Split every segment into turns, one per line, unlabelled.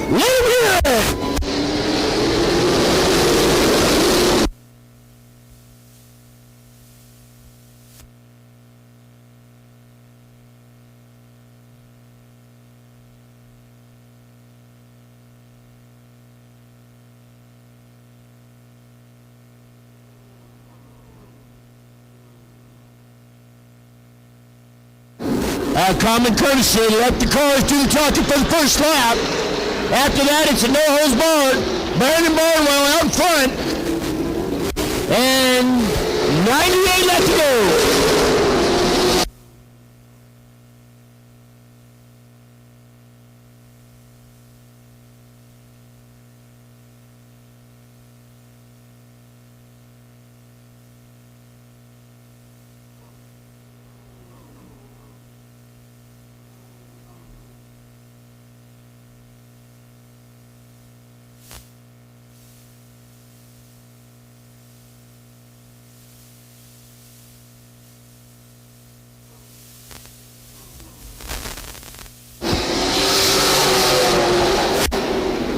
Let him hear it. Common courtesy, let the cars do the talking for the first lap. After that, it's a no-holds-barred. Brandon Barnwell out in front. And 98 left to go.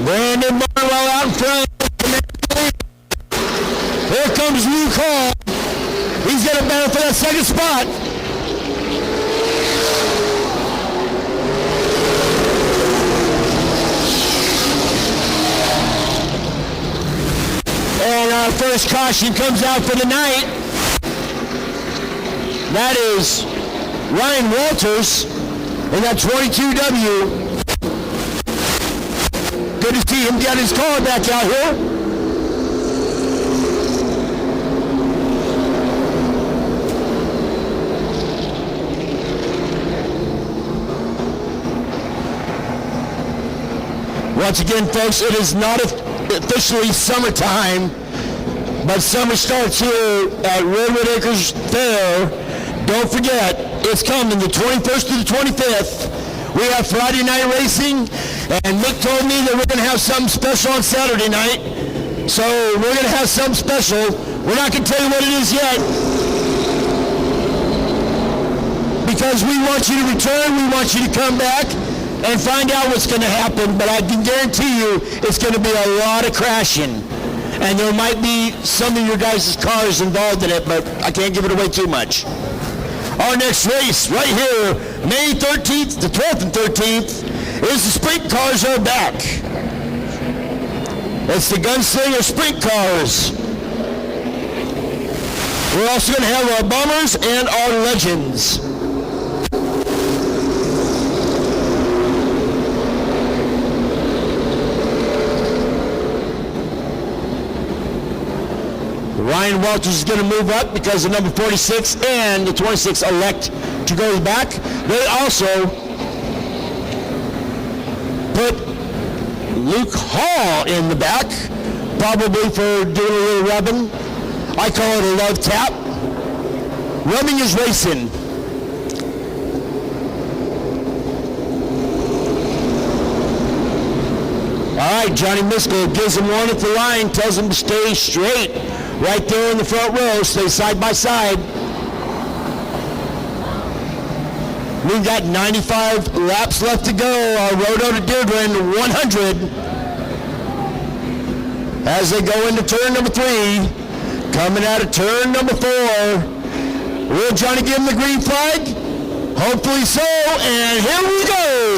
Brandon Barnwell out in front. Here comes Luke Hall. He's going to battle for that second spot. And our first caution comes out for the night. That is Ryan Walters in that 22W. Good to see him get his car back out here. Once again, folks, it is not officially summertime, but summer starts here at Redwood Acres Fair. Don't forget, it's coming the 21st to the 25th. We have Friday night racing. And Mick told me that we're going to have something special on Saturday night. So we're going to have something special. We're not going to tell you what it is yet. Because we want you to return. We want you to come back and find out what's going to happen. But I can guarantee you it's going to be a lot of crashing. And there might be some of your guys' cars involved in it, but I can't give it away too much. Our next race right here, May 13th, the 12th and 13th, is the sprint cars are back. It's the Gunslinger sprint cars. We're also going to have our bombers and our legends. Ryan Walters is going to move up because the number 46 and the 26 elect to go back. They also put Luke Hall in the back, probably for doing a little rubbing. I call it a love tap. Rubbing is racing. All right, Johnny Miskell gives him one at the line, tells him to stay straight. Right there in the front row, stay side by side. We've got 95 laps left to go. Our Rhododendron 100. As they go into turn number 3, coming out of turn number 4. Will Johnny give him the green flag? Hopefully so, and here we go.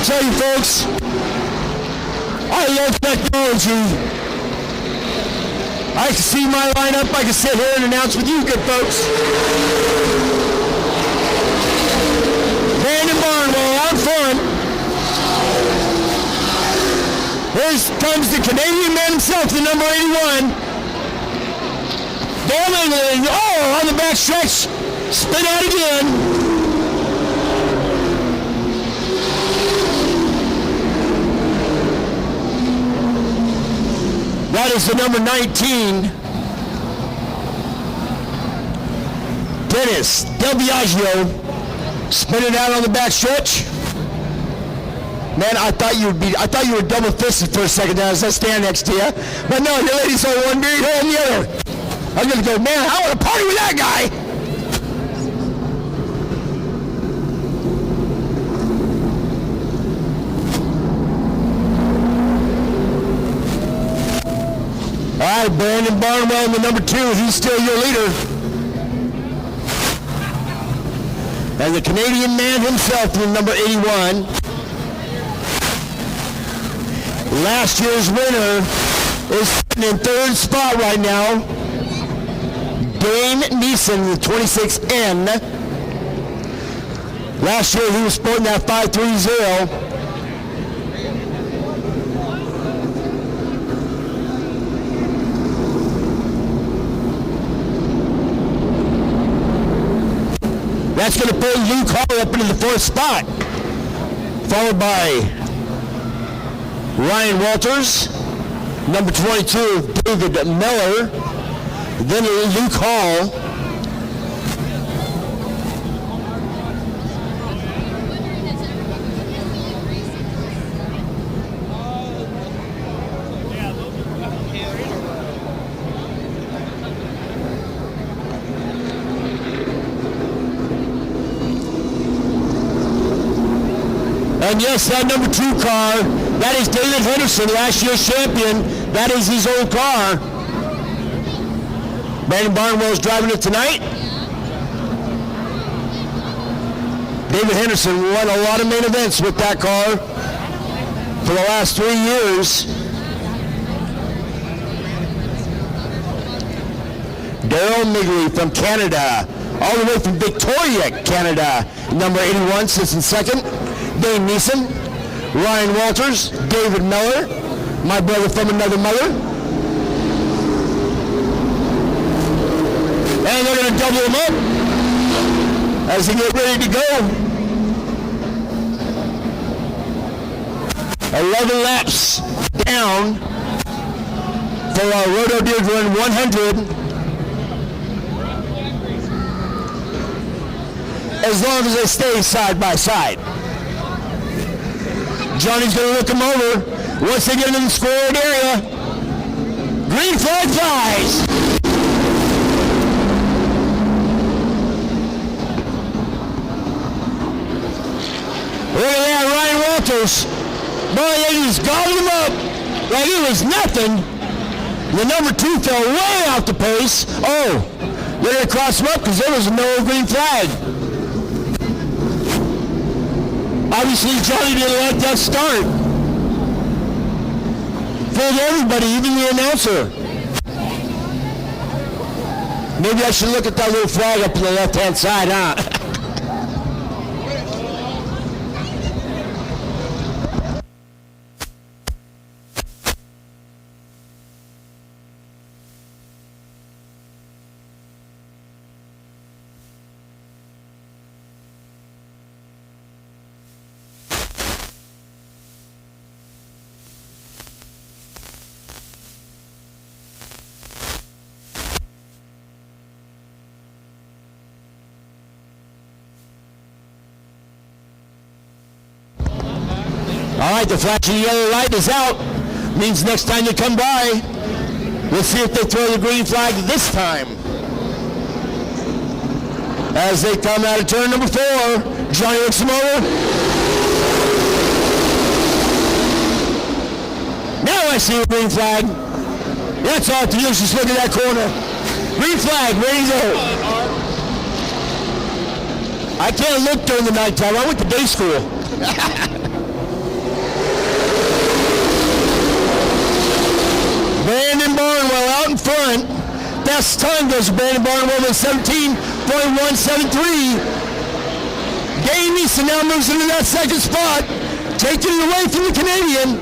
tell you, folks, I love technology. I can see my lineup. I can sit here and announce with you good folks. Brandon Barnwell out front. Here comes the Canadian man himself, the number 81. Dale England, on the back stretch. Spin out again. That is the number 19, Dennis Del Biagio, spinning out on the back stretch. Man, I thought you were double fisted for a second there as I stand next to you. But no, your ladies hold one beard, hold the other. I'm gonna go, man, I want to party with that guy. All right, Brandon Barnwell in the number 2. He's still your leader. And the Canadian man himself in number 81. Last year's winner is sitting in 3rd spot right now. Dane Neeson, the 26N. Last year he was sporting that 530. That's going to put Luke Hall up into the 4th spot, followed by Ryan Walters, number 22, David Miller, then Luke Hall, and yes, that number 2 car, that is David Henderson, last year's champion. That is his old car. Brandon Barnwell's driving it tonight. David Henderson won a lot of main events with that car for the last 3 years. Daryl Migley from Canada, all the way from Victoria, Canada, number 81, sits in 2nd. Dane Neeson, Ryan Walters, David Miller, my brother from another mother. And they're going to double him up as they get ready to go. 11 laps down for our Rhododendron 100. As long as they stay side by side. Johnny's going to look them over. Once they get into the scored area, green flag flies. Look at that, Ryan Walters. Boy, they just gobbled him up like it was nothing. The number 2 fell way off the pace. Oh, they're going to cross him up because there was no green flag. Obviously, Johnny didn't like that start. Fooled everybody, even the announcer. Maybe I should look at that little flag up on the left-hand side, huh? All right, the flashing yellow light is out. Means next time you come by, we'll see if they throw the green flag this time. As they come out of turn number 4, Johnny looks him over. Now I see a green flag. That's all to do is just look at that corner. Green flag, ready to go. I can't look during the nighttime. I went to day school. out in front. Best time goes to Brandon Barnwell with 17.173. Dane Neeson now moves into that second spot, taking it away from the Canadian.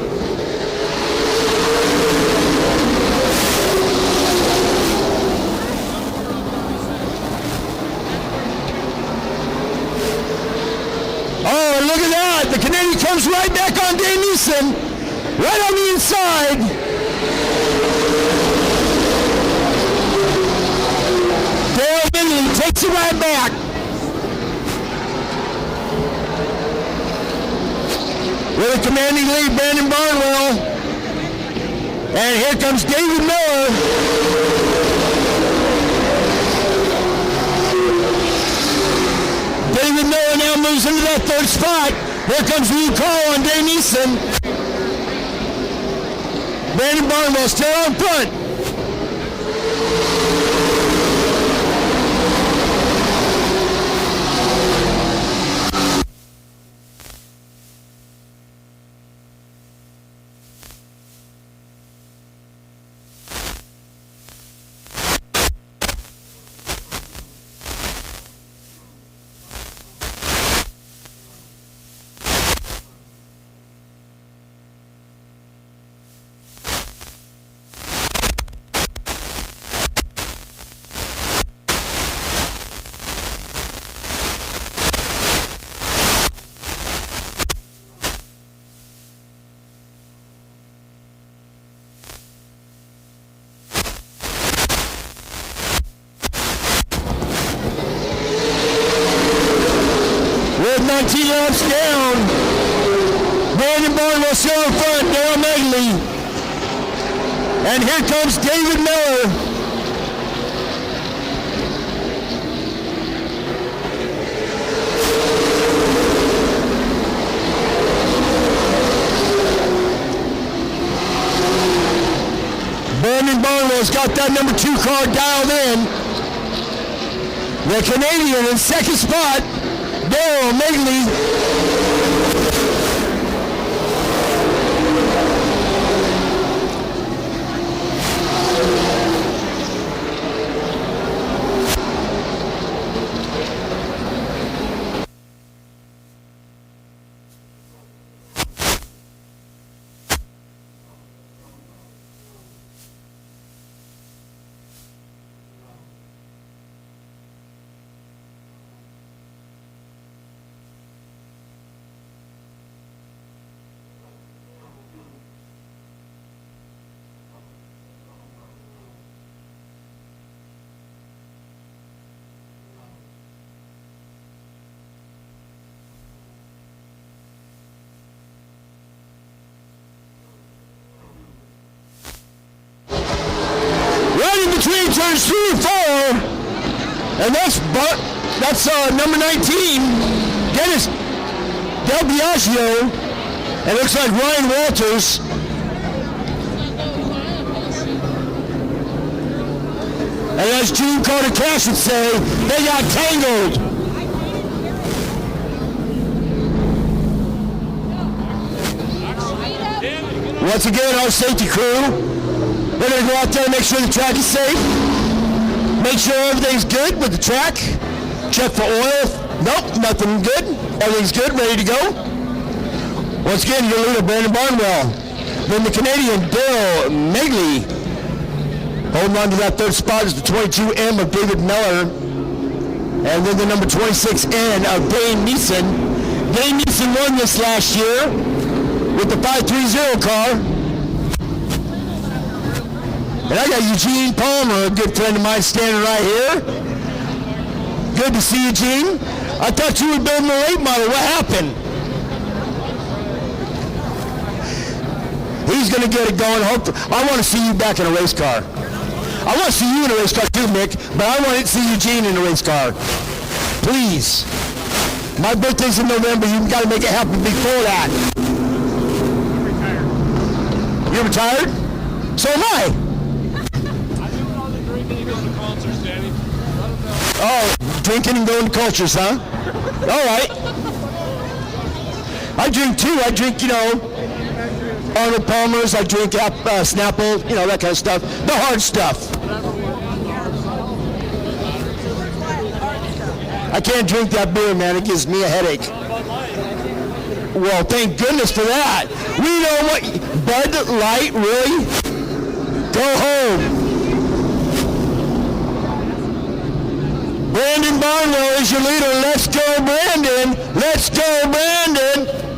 Oh, and look at that. The Canadian comes right back on Dane Neeson, right on the inside. Dale Minley takes it right back. With a commanding lead, Brandon Barnwell. And here comes David Miller. David Miller now moves into that third spot. Here comes the new call on Dane Neeson. Brandon Barnwell still on front. With 19 laps down, Brandon Barnwell still in front, Darryl Megley. And here comes David Miller. Brandon Barnwell's got that number 2 car dialed in. The Canadian in second spot, Darryl Megley. Between turns 3 and 4, and that's number 19, Dennis Del Biagio, and it looks like Ryan Walters. And as Gene Carter Cash would say, they got tangled. Once again, our safety crew. We're going to go out there and make sure the track is safe. Make sure everything's good with the track. Check for oil. Nope, nothing good. Everything's good, ready to go. Once again, your leader, Brandon Barnwell. Then the Canadian, Darryl Megley. Holding on to that third spot is the 22M of David Miller. And then the number 26N of Dane Neeson. Dane Neeson won this last year with the 530 car. And I got Eugene Palmer, a good friend of mine, standing right here. Good to see you, Gene. I thought you were building a late model. What happened? He's going to get it going. I want to see you back in a race car. I want to see you in a race car too, Mick, but I want to see Eugene in a race car. Please. My birthday's in November. You've got to make it happen before that. I'm retired. You're retired? So am I. Oh, drinking and going to cultures, huh? All right. I drink too. I drink, Arnold Palmer's, I drink Snapple, you know, that kind of stuff. The hard stuff. I can't drink that beer, man. It gives me a headache. Well, thank goodness for that. We know what... Bud Light, really? Go home. Brandon Barnwell is your leader. Let's go, Brandon. Let's go, Brandon.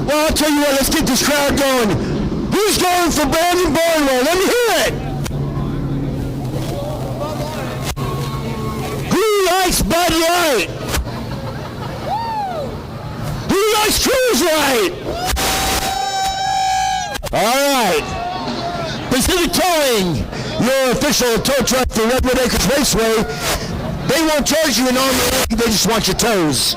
Well, I'll tell you what, let's get this crowd going. Who's going for Brandon Barnwell? Let me hear it. Who likes Bud Light? Who likes Cruise Light? All right. Pacific Towing, your official tow truck for Redwood Acres Raceway. They won't charge you an arm and a leg, they just want your toes.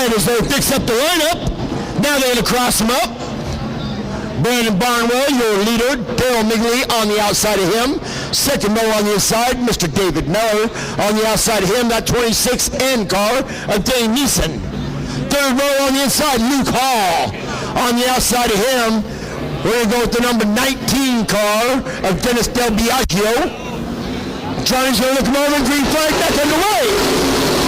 As they fix up the lineup, now they're going to cross them up. Brandon Barnwell, your leader. Daryl Migley on the outside of him. Second row on the inside, Mr. David Miller on the outside of him. That 26N car of Dane Neeson. Third row on the inside, Luke Hall on the outside of him. We're going to go with the number 19 car of Dennis Del Biagio. Johnny's going to look him over, green flag back underway.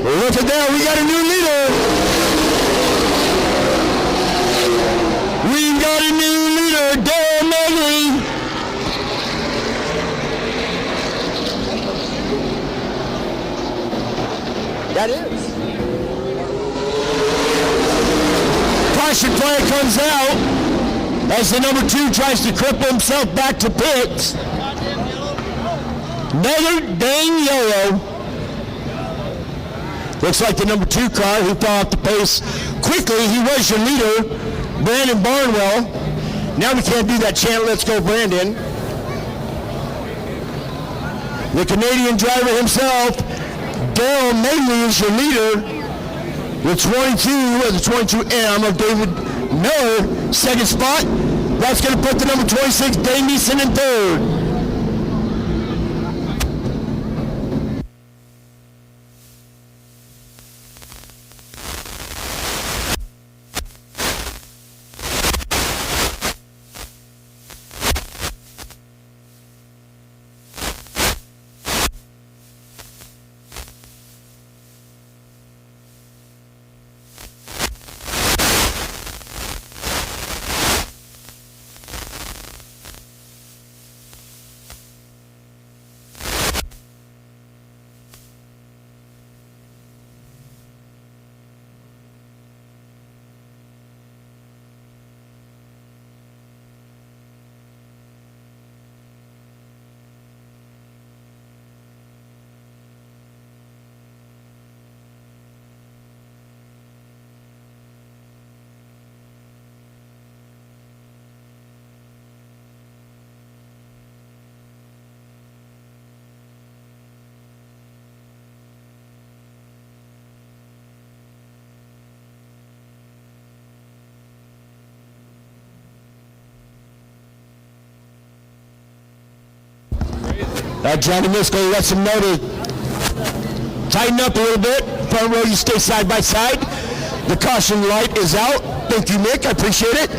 Look at that, we got a new leader. We got a new leader, Daryl Migley. That is. Caution flag comes out as the number 2 tries to cripple himself back to pits. Another dang yellow. Looks like the number 2 car who fell off the pace quickly. He was your leader, Brandon Barnwell. Now we can't do that chant, let's go Brandon. The Canadian driver himself, Daryl Migley, is your leader. The 22 or the 22M of David Miller, second spot. That's going to put the number 26, Dane Neeson, in third. Johnny Miskell lets him know to tighten up a little bit. Front row, you stay side by side. The caution light is out. Thank you, Nick. I appreciate it.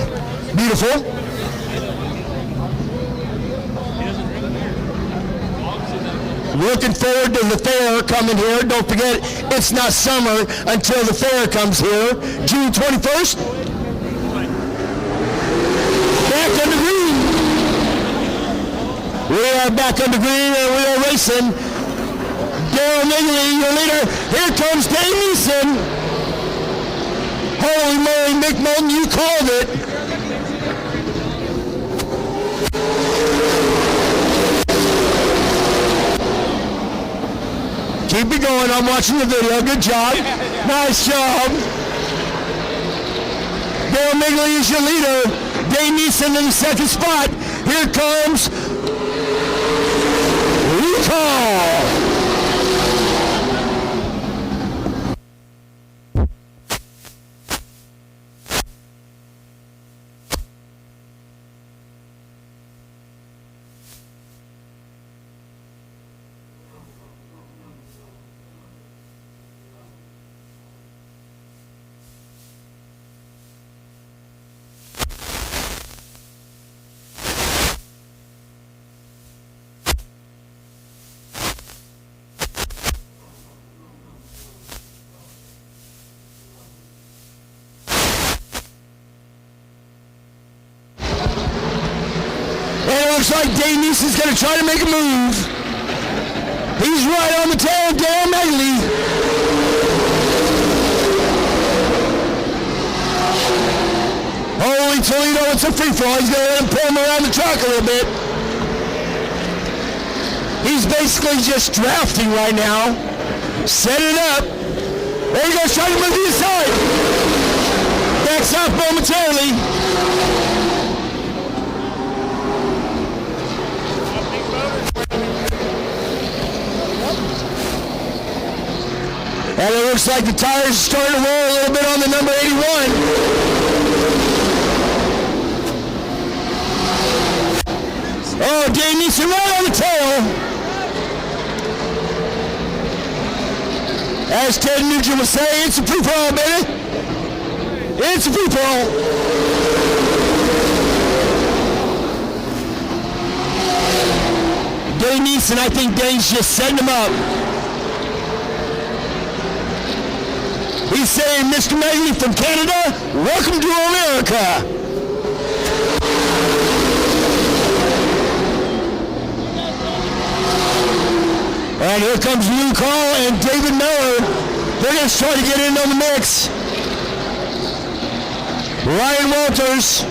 Beautiful. Looking forward to the fair coming here. Don't forget, it's not summer until the fair comes here. June 21st. Back on the green. We are back on the green and we are racing. Daryl Migley, your leader. Here comes Dave Neeson. Holy moly, Mick Moulton, you called it. Keep it going. I'm watching the video. Good job. Nice job. Daryl Migley is your leader. Dave Neeson in the second spot. Here comes Recall. Looks like Dave Neeson's going to try to make a move. He's right on the tail of Daryl Migley. Holy Toledo, it's a free-for-all. He's going to let him pull him around the track a little bit. He's basically just drafting right now. Set it up. There he goes, trying to move to the side. Backs off momentarily. And it looks like the tires are starting to roll a little bit on the number 81. Oh, Dave Neeson right on the tail. As Ted Nugent would say, it's a free-for-all, baby. It's a free-for-all. Dave Neeson, I think Dave's just setting him up. He's saying, Mr. Migley from Canada, welcome to America. And here comes Luke Hall and David Miller. They're going to try to get in on the mix. Ryan Walters,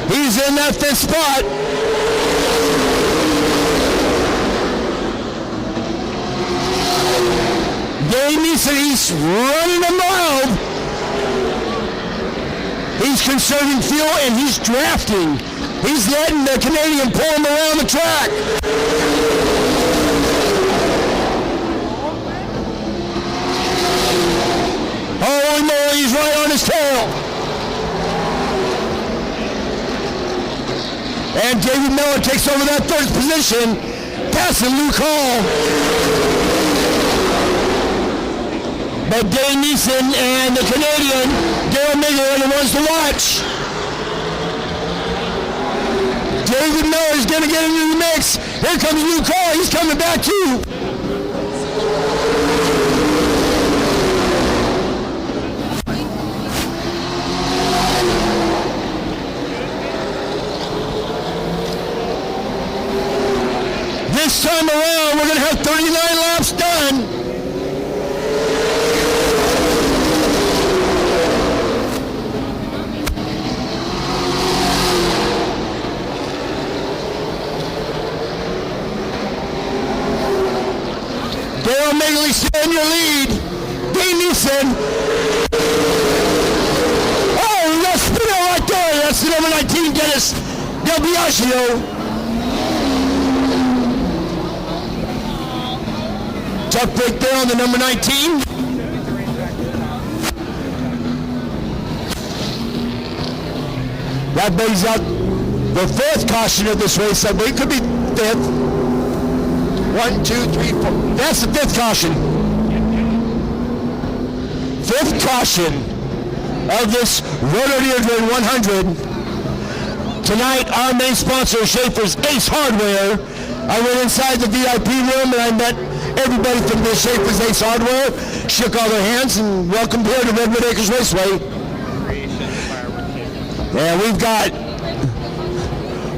he's in that fifth spot. Dave Neeson, he's running a mile. He's conserving fuel and he's drafting. He's letting the Canadian pull him around the track. Holy moly, he's right on his tail. And David Miller takes over that third position, passing Luke Hall. But Dave Neeson and the Canadian, Daryl Migley, are the ones to watch. David Miller is going to get into the mix. Here comes Luke Hall. He's coming back too. This time around, we're going to have 39 laps done. Daryl Migley still in your lead. Dave Neeson. Oh, that's speed right there. That's the number 19, Dennis Del Biagio. Tough break there on the number 19. That brings out the fourth caution of this race. I believe it could be fifth. 1, 2, 3, 4. That's the fifth caution. Fifth caution of this Rhododendron 100. Tonight, our main sponsor, Schaefer's Ace Hardware. I went inside the VIP room and I met everybody from the Schaefer's Ace Hardware, shook all their hands, and welcomed here to Redwood Acres Raceway. And we've got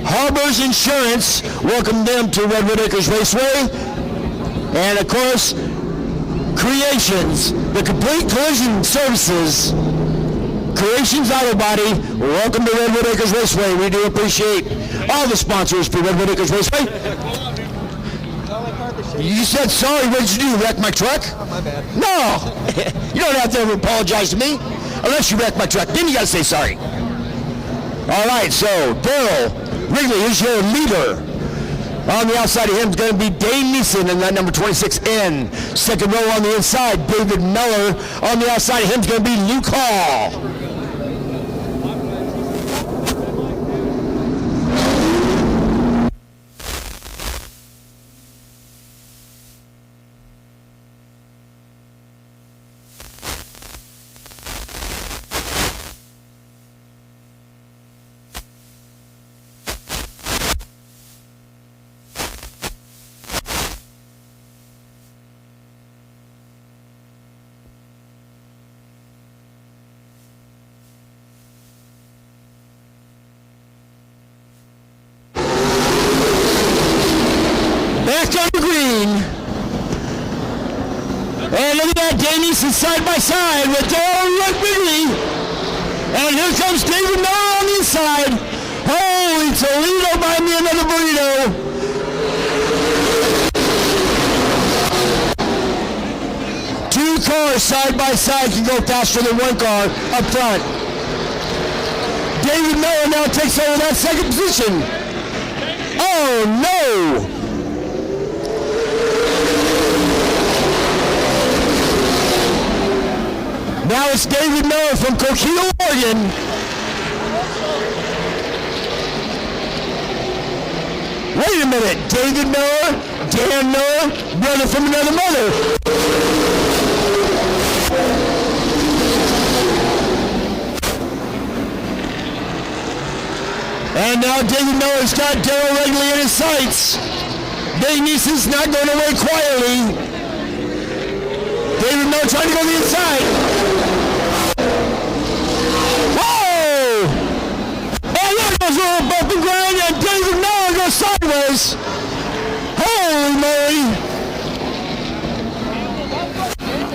Harbor's Insurance, welcome them to Redwood Acres Raceway. And of course, Creations, the complete collision services. Creations Auto Body, welcome to Redwood Acres Raceway. We do appreciate all the sponsors for Redwood Acres Raceway. You said sorry, what did you do, wreck my truck?
Oh, my bad.
No, you don't have to ever apologize to me, unless you wreck my truck, then you gotta say sorry. All right, so Daryl Wrigley is your leader. On the outside of him is going to be Dane Neeson in that number 26N. Second row on the inside, David Miller. On the outside of him is going to be Luke Hall. Back on the green. And look at that, Dane Neeson side by side with Daryl Wrigley. And here comes David Miller on the inside. Holy Toledo, buy me another burrito. Two cars side by side can go faster than one car up front. David Miller now takes over that second position. Oh no! Now it's David Miller from Coquito, Oregon. Wait a minute, David Miller, Dan Miller, brother from another mother. And now David Miller's got Daryl Wrigley in his sights. Dane Neeson's not going away quietly. David Miller trying to go to the inside. Whoa! Oh, there goes a little bump and grind, and David Miller goes sideways. Holy moly!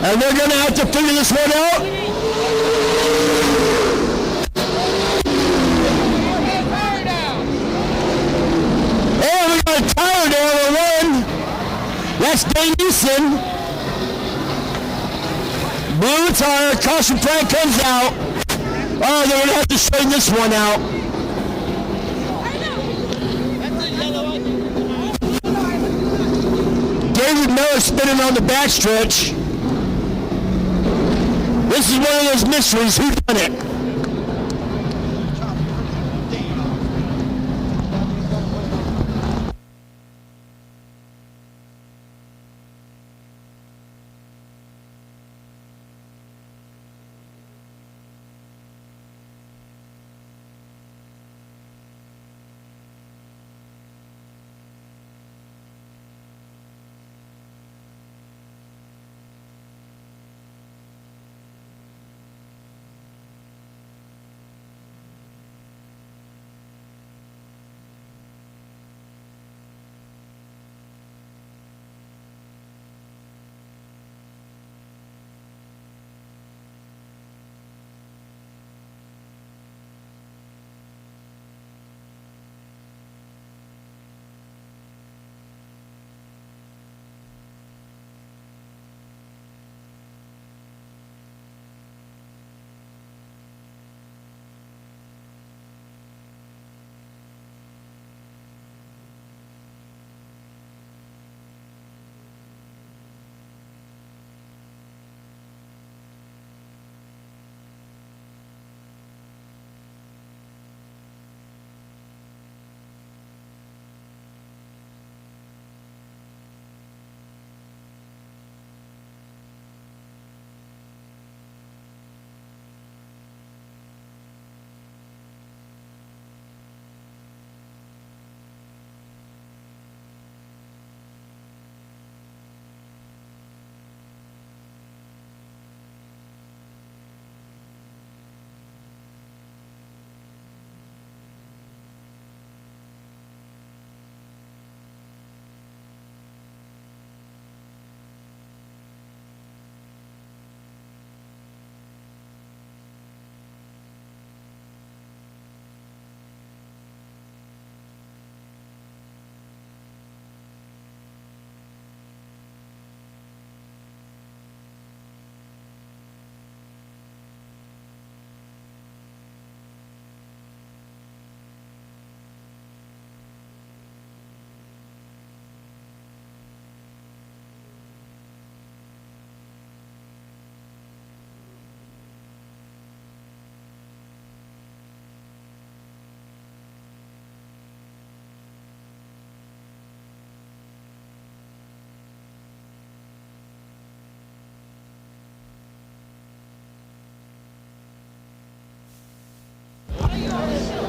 And they're going to have to figure this one out. And we got a tire down on one. That's Dane Neeson. Blue tire, caution flag comes out. Oh, they're going to have to straighten this one out. David Miller spinning on the backstretch. This is one of those mysteries. Who done it?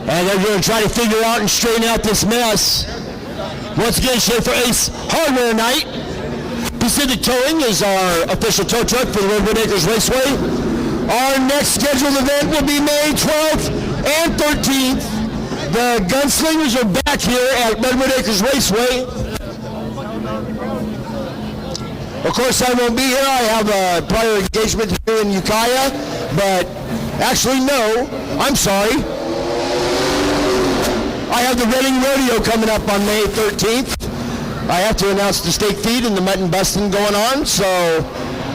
And they're going to try to figure out and straighten out this mess. Once again, Schaefer Ace Hardware Night. Pacific Towing is our official tow truck for the Redwood Acres Raceway. Our next scheduled event will be May 12th and 13th. The Gunslingers are back here at Redwood Acres Raceway. Of course, I won't be here. I have a prior engagement here in Ukiah, but actually, no, I'm sorry. I have the Reading Rodeo coming up on May 13th. I have to announce the stake feed and the mutton busting going on, so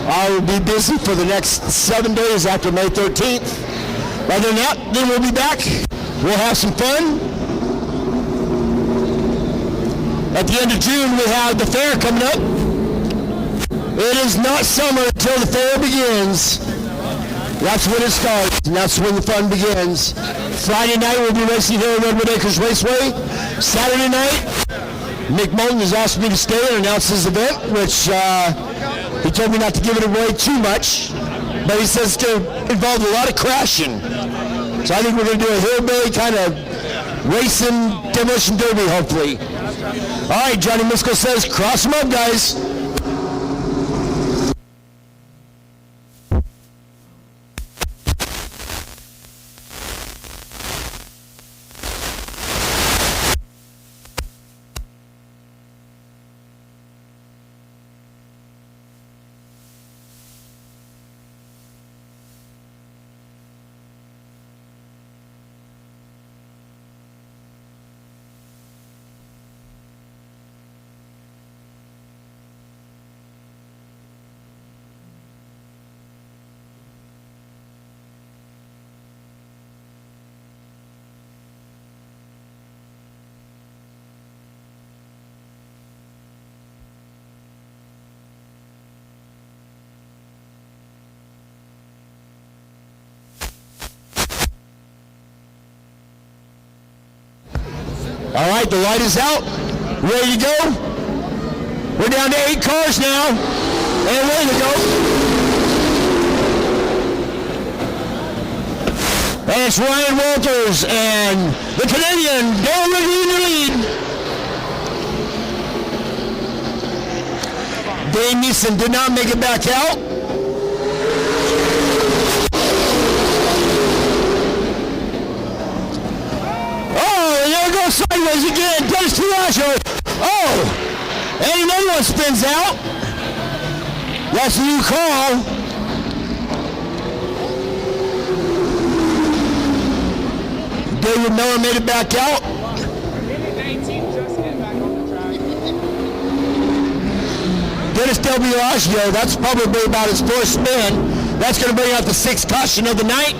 I will be busy for the next 7 days after May 13th. Other than that, then we'll be back. We'll have some fun. At the end of June, we have the fair coming up. It is not summer until the fair begins. That's when it starts, and that's when the fun begins. Friday night, we'll be racing here at Redwood Acres Raceway. Saturday night, Nick Moulton has asked me to stay and announce his event, which he told me not to give it away too much, but he says it's going to involve a lot of crashing. So I think we're going to do a hillbilly kind of racing demolition derby, hopefully. All right, Johnny Miskell says, cross them up, guys. All right, the light is out. Ready to go? We're down to 8 cars now. And ready to go. And it's Ryan Walters and the Canadian Dale Ridley in the lead. Dane Neeson did not make it back out. Sideways again, Dennis Tiago. Oh, and another one spins out. That's a new call. David Miller made it back out. Dennis Del Biagio, that's probably about his first spin. That's going to bring out the 6th caution of the night.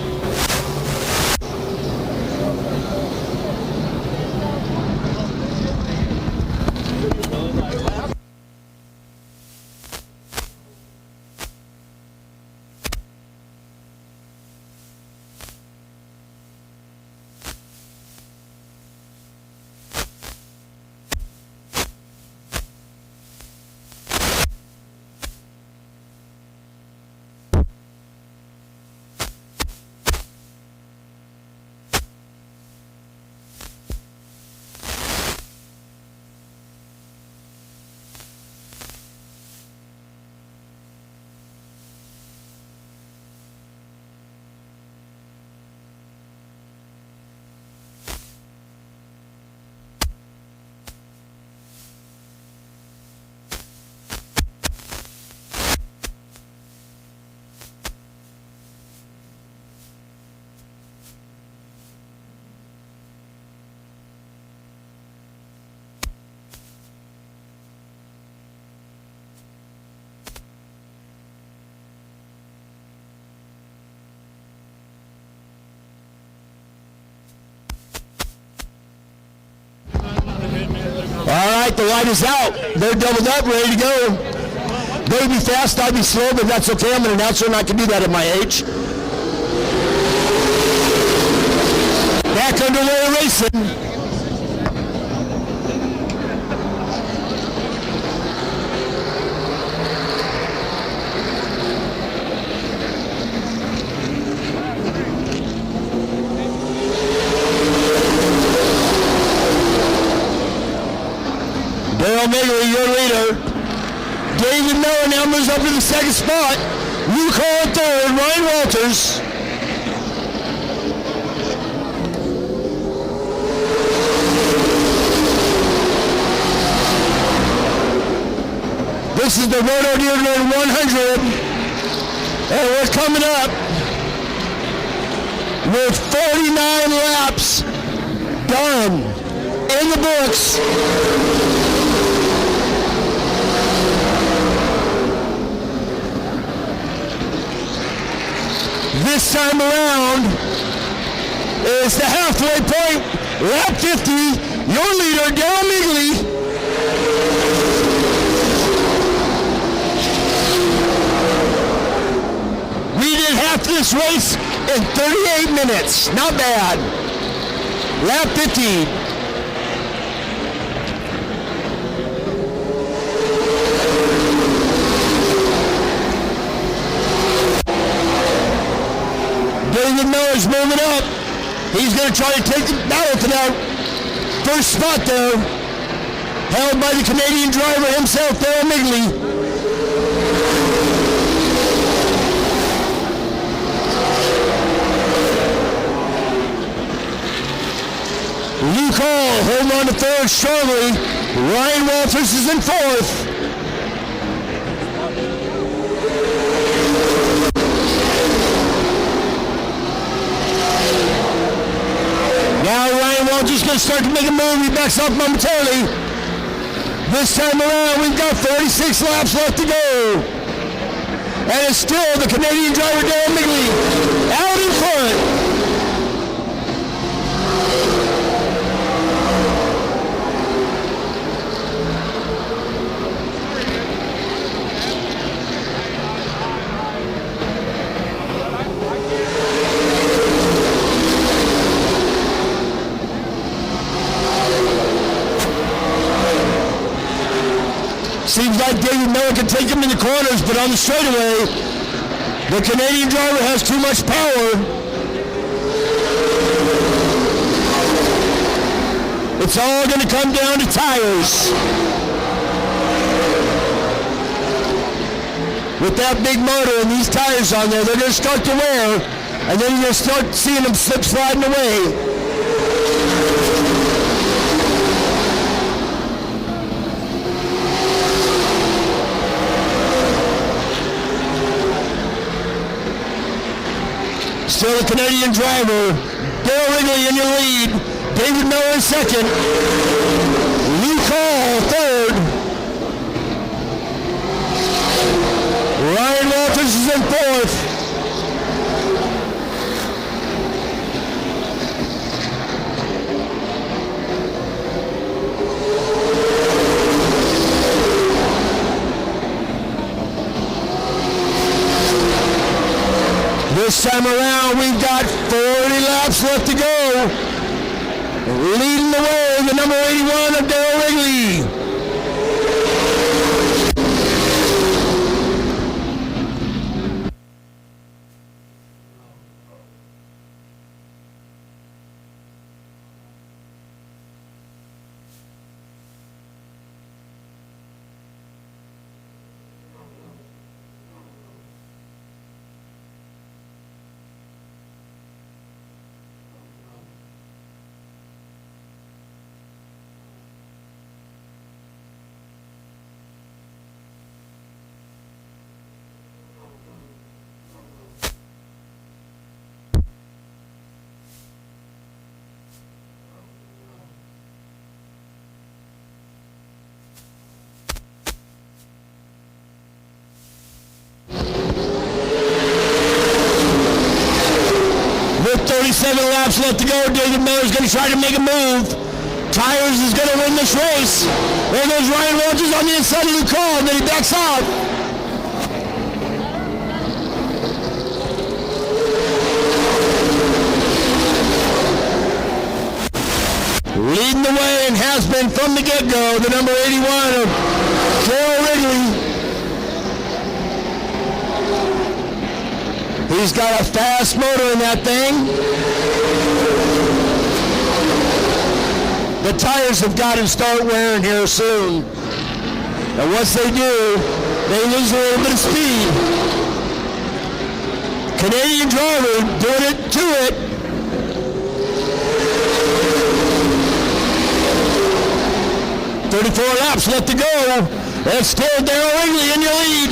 All right, the light is out. They're doubled up, ready to go. They be fast, I be slow, but that's okay. I'm an announcer and I can do that at my age. Back underway racing. Migley, your leader. David Miller now moves up to the second spot. Luke Hall at third. Ryan Walters. This is the Rhododendron 100. And we're coming up with 49 laps done in the books. This time around is the halfway point, lap 50. Your leader, Darryl Migley. We did half this race in 38 minutes. Not bad. Lap 50. David Miller's moving up. He's going to try to take the battle for that first spot there. Held by the Canadian driver himself, Darryl Migley. Luke Hall holding on to third strongly. Ryan Walters is in fourth. Now Ryan Walters going to start to make a move. He backs off momentarily. This time around, we've got 36 laps left to go. And it's still the Canadian driver, Darryl Migley, out in front. Seems like David Miller can take him in the corners, but on the straightaway, the Canadian driver has too much power. It's all going to come down to tires. With that big motor and these tires on there, they're going to start to wear, and then you're going to start seeing them slip sliding away. Still the Canadian driver, Darryl Migley in your lead. David Miller in second. Luke Hall third. Ryan Walters is in fourth. This time around, we've got 40 laps left to go. Leading the way, the number 81 of Darryl Migley. With 37 laps left to go, David Miller's going to try to make a move. Tires is going to win this race. There goes Ryan Walters on the inside of Luke Hall, and then he backs out. Leading the way and has been from the get-go, the number 81 of Darryl Migley. He's got a fast motor in that thing. The tires have got to start wearing here soon. And once they do, they lose a little bit of speed. Canadian driver doing it to it. "34 laps left to go. It's still Darrell Wrigley in your lead."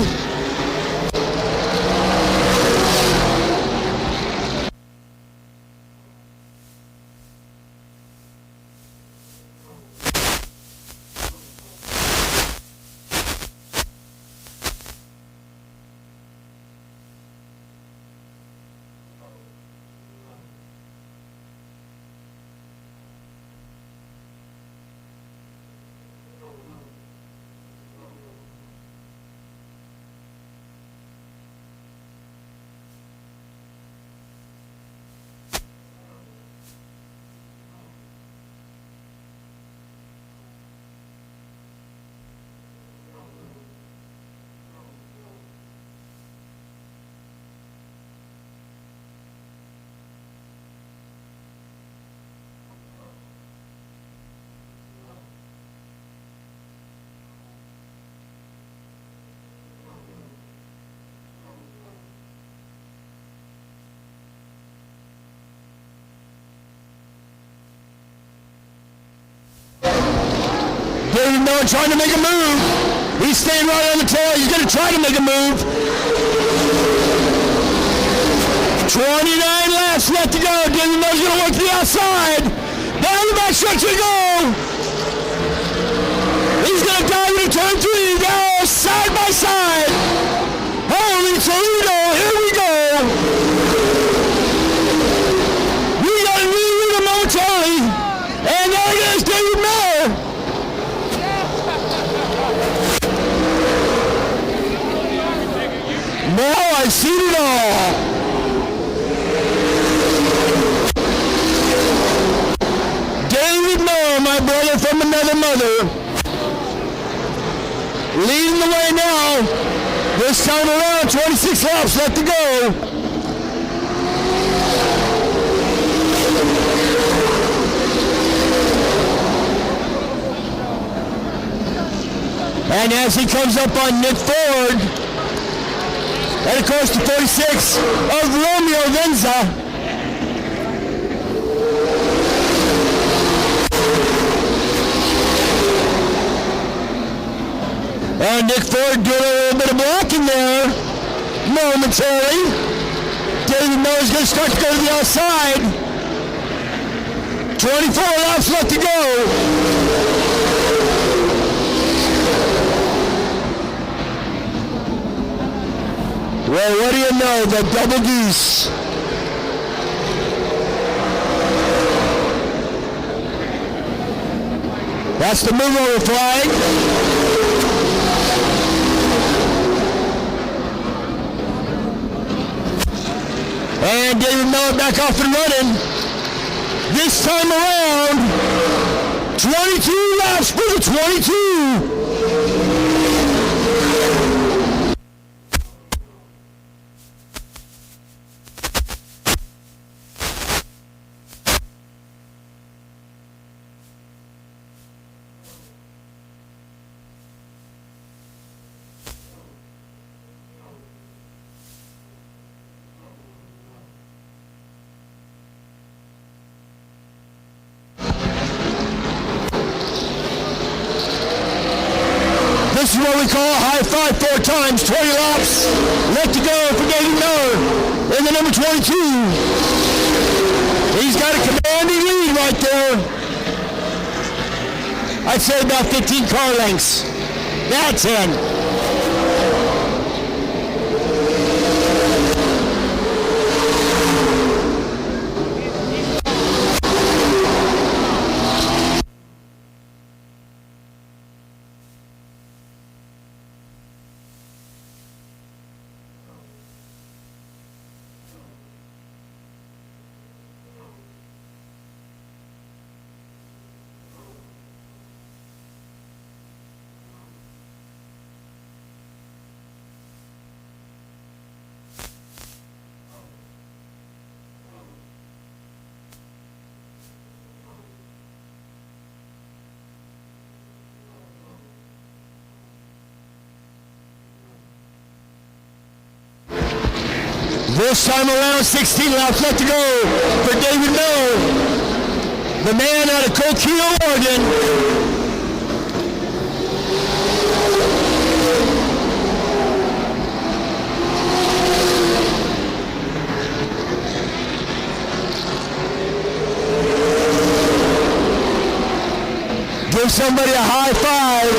David Miller trying to make a move. He's staying right on the tail. He's going to try to make a move. 29 laps left to go. David Miller's going to work to the outside. Down the back stretch we go. He's going to dive into turn 3. Go side by side. Holy Toledo, here we go. We got a new leader momentarily. And there it is, David Miller. Now I've seen it all. David Miller, my brother from another mother, leading the way now. This time around, 26 laps left to go. And as he comes up on Nick Ford, and of course the 46 of Romeo Venza. And Nick Ford doing a little bit of blocking there momentarily. David Miller's going to start to go to the outside. 24 laps left to go. Well, what do you know, the double goose. That's the move over flag. And David Miller back off and running. This time around, 22 laps for the 22. This is what we call a high five 4 times, 20 laps left to go for David Miller in the number 22. He's got a commanding lead right there. I'd say about 15 car lengths. That's 10. This time around, 16 laps left to go for David Miller, the man out of Coquille, Oregon. Give somebody a high five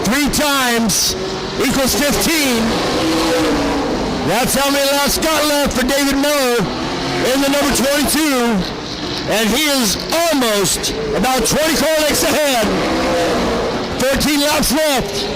3 times equals 15. That's how many laps got left for David Miller in the number 22. And he is almost about 20 car lengths ahead. 14 laps left.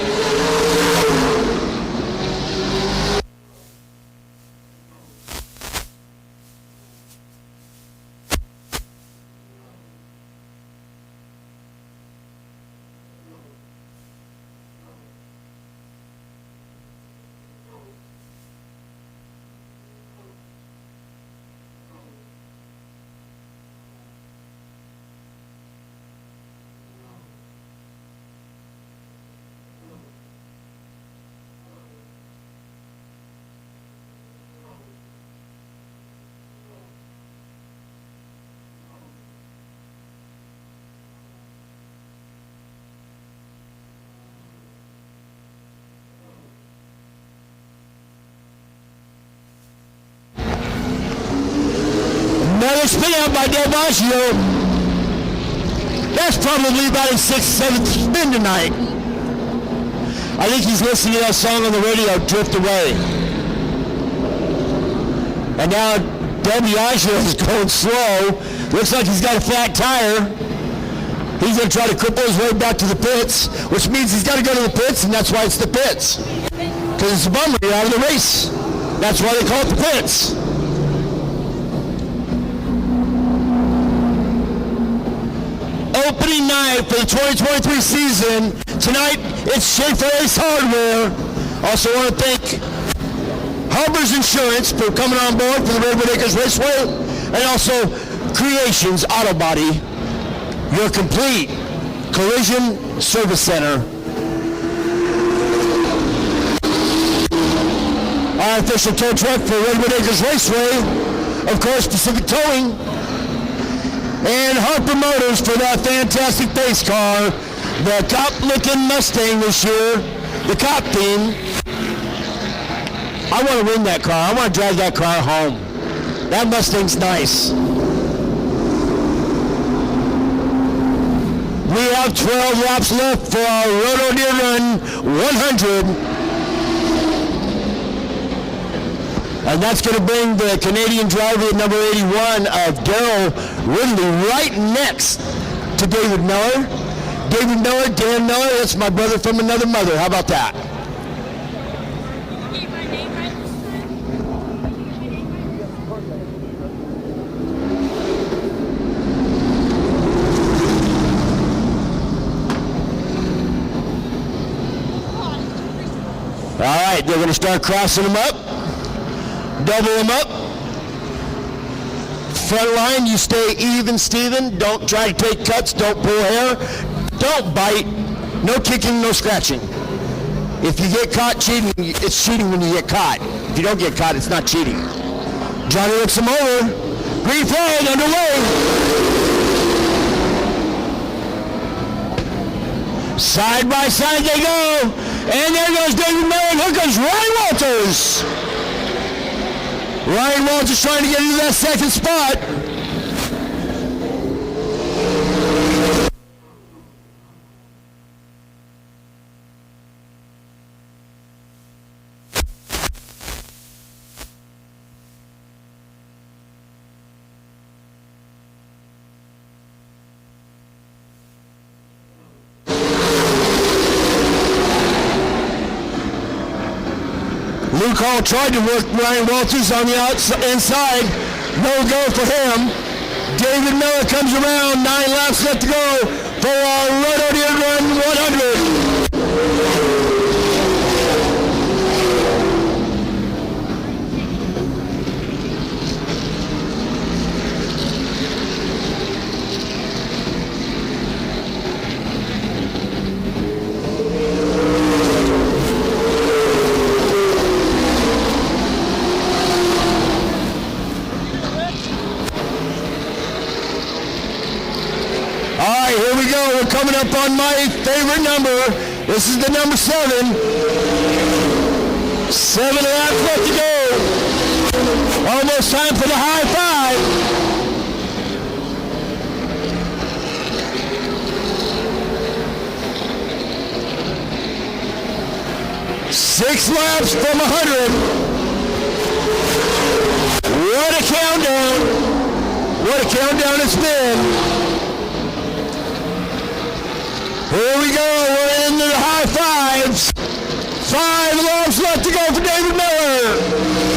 Another spin out by Del Baggio. That's probably about his 6th, 7th spin tonight. I think he's listening to that song on the radio, Drift Away. And now Del Baggio is going slow. Looks like he's got a flat tire. He's going to try to cripple his way back to the pits, which means he's got to go to the pits, and that's why it's the pits. Because it's a bummer, you're out of the race. That's why they call it the pits. Opening night for the 2023 season. Tonight, it's Schaefer Ace Hardware. Also want to thank Harbor's Insurance for coming on board for the Redwood Acres Raceway, and also Creations Auto Body, your complete collision service center. Our official tow truck for Redwood Acres Raceway, of course, Pacific Towing. And Harper Motors for that fantastic pace car, the cop-looking Mustang this year, the cop theme. I want to win that car. I want to drive that car home. That Mustang's nice. We have 12 laps left for our Rhododendron 100. And that's going to bring the Canadian driver at number 81 of Darrell Ridley right next to David Miller. David Miller, Dan Miller, that's my brother from another mother. How about that? All right, they're going to start crossing them up. Double them up. Front line, you stay even, Steven. Don't try to take cuts. Don't pull hair. Don't bite. No kicking, no scratching. If you get caught cheating, it's cheating when you get caught. If you don't get caught, it's not cheating. Johnny looks him over. Green flag underway. Side by side they go. And there goes David Miller. Here comes Ryan Walters. Ryan Walters trying to get into that second spot. Luke Hall tried to work Ryan Walters on the inside. No go for him. David Miller comes around. 9 laps left to go for our Rhododendron 100. All right, here we go. We're coming up on my favorite number. This is the number 7. 7 laps left to go. Almost time for the high five. Six laps from 100. What a countdown. What a countdown it's been. Here we go. We're into the high fives. 5 laps left to go for David Miller.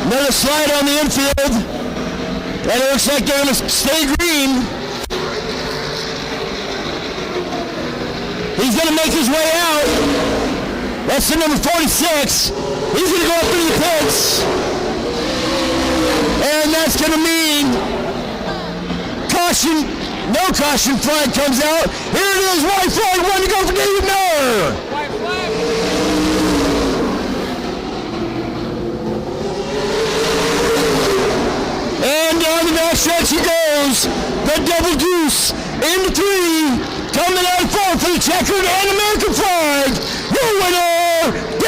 Another slide on the infield. And it looks like they're going to stay green. He's going to make his way out. That's the number 46. He's going to go up into the pits. And that's going to mean caution. No caution flag comes out. Here it is. White flag. One to go for David Miller. White flag. And down the back stretch he goes. The double deuce into 3. Coming out 4 for the checkered and American flag. The winner,